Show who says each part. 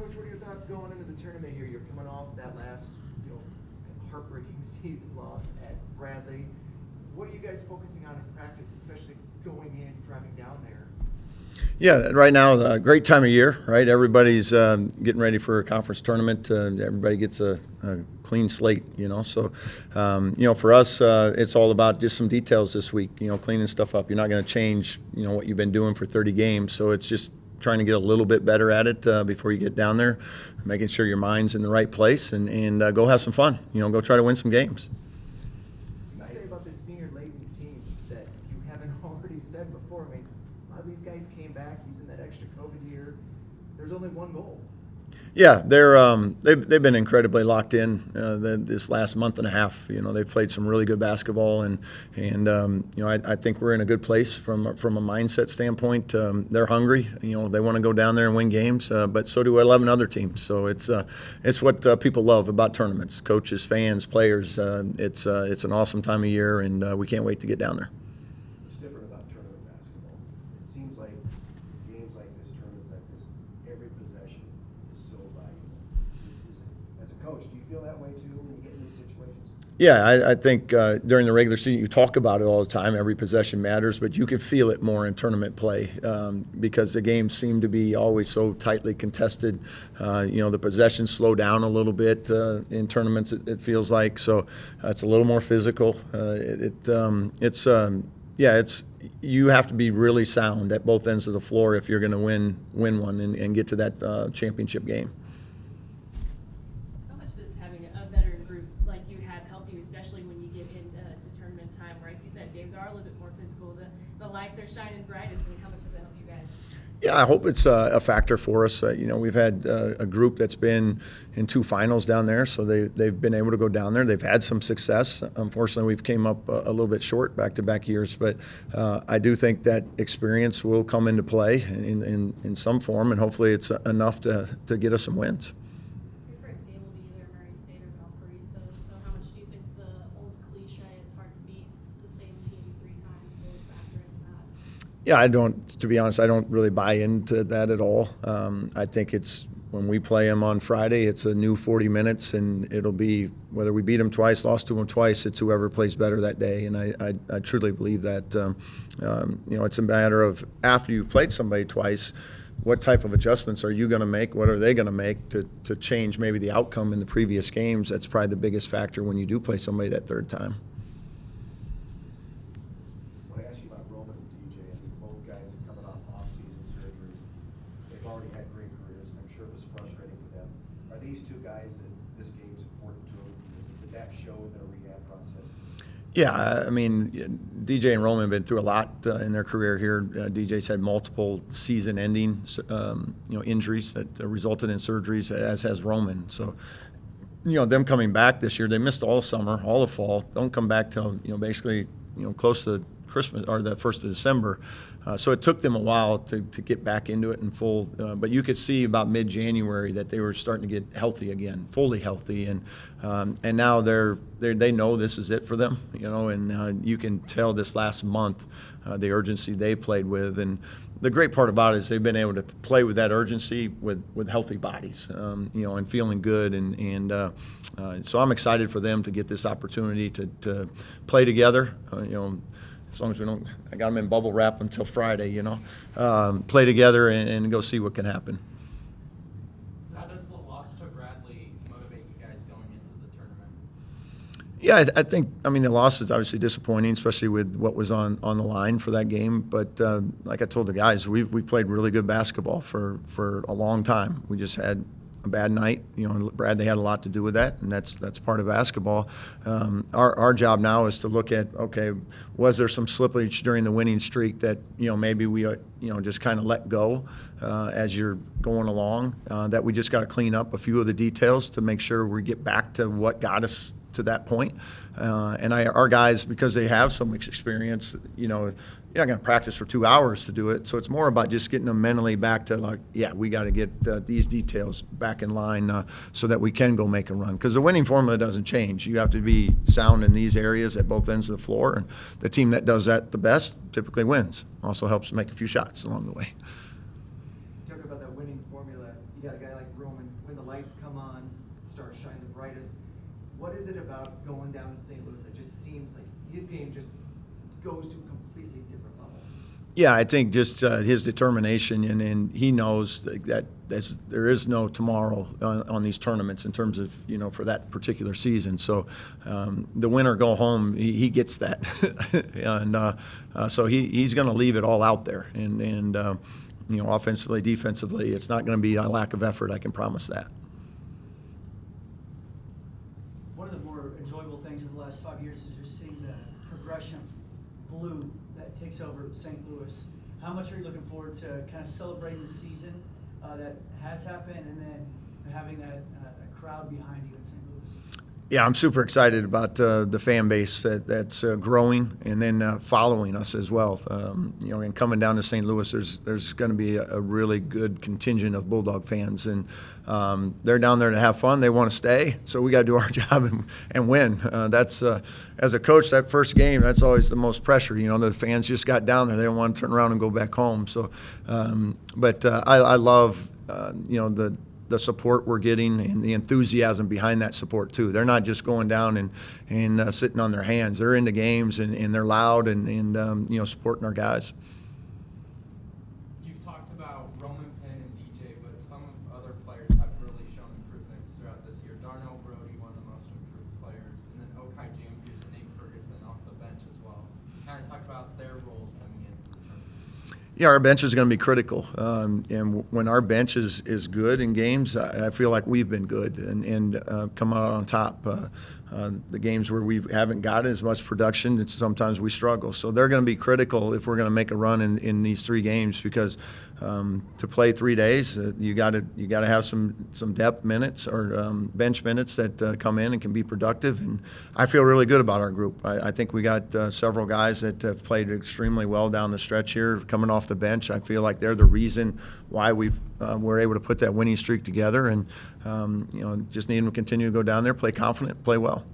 Speaker 1: Coach, what are your thoughts going into the tournament here? You're coming off that last, heartbreaking season loss at Bradley. What are you guys focusing on in practice, especially going in, driving down there?
Speaker 2: Yeah, right now, a great time of year, right? Everybody's getting ready for a conference tournament. Everybody gets a clean slate, So, for us, it's all about just some details this week, cleaning stuff up. You're not going to change, what you've been doing for 30 games. So it's just trying to get a little bit better at it before you get down there, making sure your mind's in the right place and go have some fun. Go try to win some games.
Speaker 1: What do you say about this senior-laden team that you haven't already said before? I mean, a lot of these guys came back using that extra COVID year. There's only one goal.
Speaker 2: Yeah, they've been incredibly locked in this last month and a half. They've played some really good basketball, and I think we're in a good place from a mindset standpoint. They're hungry. They want to go down there and win games, but so do 11 other teams. So it's what people love about tournaments. Coaches, fans, players. It's an awesome time of year, and we can't wait to get down there.
Speaker 3: What's different about tournament basketball? It seems like games like this, tournaments like this, every possession is so valuable. As a coach, do you feel that way too when you get in these situations?
Speaker 2: Yeah, I think during the regular season you talk about it all the time. Every possession matters, but you can feel it more in tournament play because the games seem to be always so tightly contested. The possessions slow down a little bit in tournaments. It feels like so it's a little more physical. You have to be really sound at both ends of the floor if you're going to win one and get to that championship game.
Speaker 4: How much does having a veteran group like you have help you, especially when you get into tournament time, right? You said games are a little bit more physical. The lights are shining brightest, and how much does that help you guys?
Speaker 2: Yeah, I hope it's a factor for us. We've had a group that's been in 2 finals down there, so they've been able to go down there. They've had some success. Unfortunately, we've came up a little bit short back-to-back years, but I do think that experience will come into play in some form, and hopefully it's enough to get us some wins.
Speaker 4: Your first game will be either Murray State or Valkyrie, so how much do you think the old cliche, it's hard to beat the same team 3 times, will factor into that?
Speaker 2: Yeah, to be honest, I don't really buy into that at all. I think it's when we play them on Friday, it's a new 40 minutes, and it'll be whether we beat them twice, lost to them twice, it's whoever plays better that day. And I truly believe that. It's a matter of after you've played somebody twice, what type of adjustments are you going to make? What are they going to make to change maybe the outcome in the previous games? That's probably the biggest factor when you do play somebody that third time.
Speaker 3: I want to ask you about Roman and DJ. I think both guys coming off off-season surgeries. They've already had great careers. I'm sure it was frustrating for them. Are these 2 guys that this game's important to them? Did that show in their rehab process?
Speaker 2: Yeah, I mean, DJ and Roman have been through a lot in their career here. DJ's had multiple season-ending, injuries that resulted in surgeries, as has Roman. So, them coming back this year, they missed all summer, all the fall. Don't come back till basically close to Christmas or the 1st of December. So it took them a while to get back into it in full. But you could see about mid-January that they were starting to get healthy again, fully healthy, and now they know this is it for them. And you can tell this last month the urgency they played with, and the great part about it is they've been able to play with that urgency with healthy bodies, and feeling good, and so I'm excited for them to get this opportunity to play together. As long as I got them in bubble wrap until Friday, play together and go see what can happen.
Speaker 5: How does the loss to Bradley motivate you guys going into the tournament?
Speaker 2: Yeah, I think, the loss is obviously disappointing, especially with what was on the line for that game. But like I told the guys, we played really good basketball for a long time. We just had a bad night. Bradley had a lot to do with that, and that's part of basketball. Our job now is to look at, okay, was there some slippage during the winning streak that maybe we just kind of let go as you're going along, that we just got to clean up a few of the details to make sure we get back to what got us to that point. And our guys, because they have so much experience, you're not going to practice for 2 hours to do it. So it's more about just getting them mentally back to we got to get these details back in line so that we can go make a run. Because the winning formula doesn't change. You have to be sound in these areas at both ends of the floor, and the team that does that the best typically wins. Also helps make a few shots along the way.
Speaker 1: Talk about that winning formula. You got a guy like like Roman, when the lights come on, stars shine the brightest. What is it about going down to St. Louis that just seems like his game just goes to a completely different level?
Speaker 2: Yeah, I think just his determination, and he knows that there is no tomorrow on these tournaments in terms of, for that particular season. So the winner go home, he gets that. And so he's going to leave it all out there. And offensively, defensively, it's not going to be a lack of effort, I can promise that.
Speaker 6: One of the more enjoyable things of the last 5 years is just seeing the progression of blue that takes over St. Louis. How much are you looking forward to kind of celebrating the season that has happened, and then having that crowd behind you in St. Louis?
Speaker 2: Yeah, I'm super excited about the fan base that's growing, and then following us as well. And coming down to St. Louis, there's going to be a really good contingent of Bulldog fans, and they're down there to have fun. They want to stay, so we got to do our job and win. That's as a coach, that first game, that's always the most pressure. The fans just got down there; they don't want to turn around and go back home. So, but I love the support we're getting and the enthusiasm behind that support too. They're not just going down and sitting on their hands. They're in the games and they're loud and supporting our guys.
Speaker 5: You've talked about Roman Penn and DJ, but some other players have really shown improvements throughout this year. Darnell Brody, one of the most improved players, and then Okai James and Nate Ferguson off the bench as well. Kind of talk about their roles coming into the tournament.
Speaker 2: Yeah, our bench is going to be critical, and when our bench is good in games, I feel like we've been good and come out on top. The games where we haven't gotten as much production, sometimes we struggle. So they're going to be critical if we're going to make a run in these 3 games, because to play 3 days, you got to have some depth minutes or bench minutes that come in and can be productive. And I feel really good about our group. I think we got several guys that have played extremely well down the stretch here, coming off the bench. I feel like they're the reason why we're able to put that winning streak together, and just need them to continue to go down there, play confident, play well.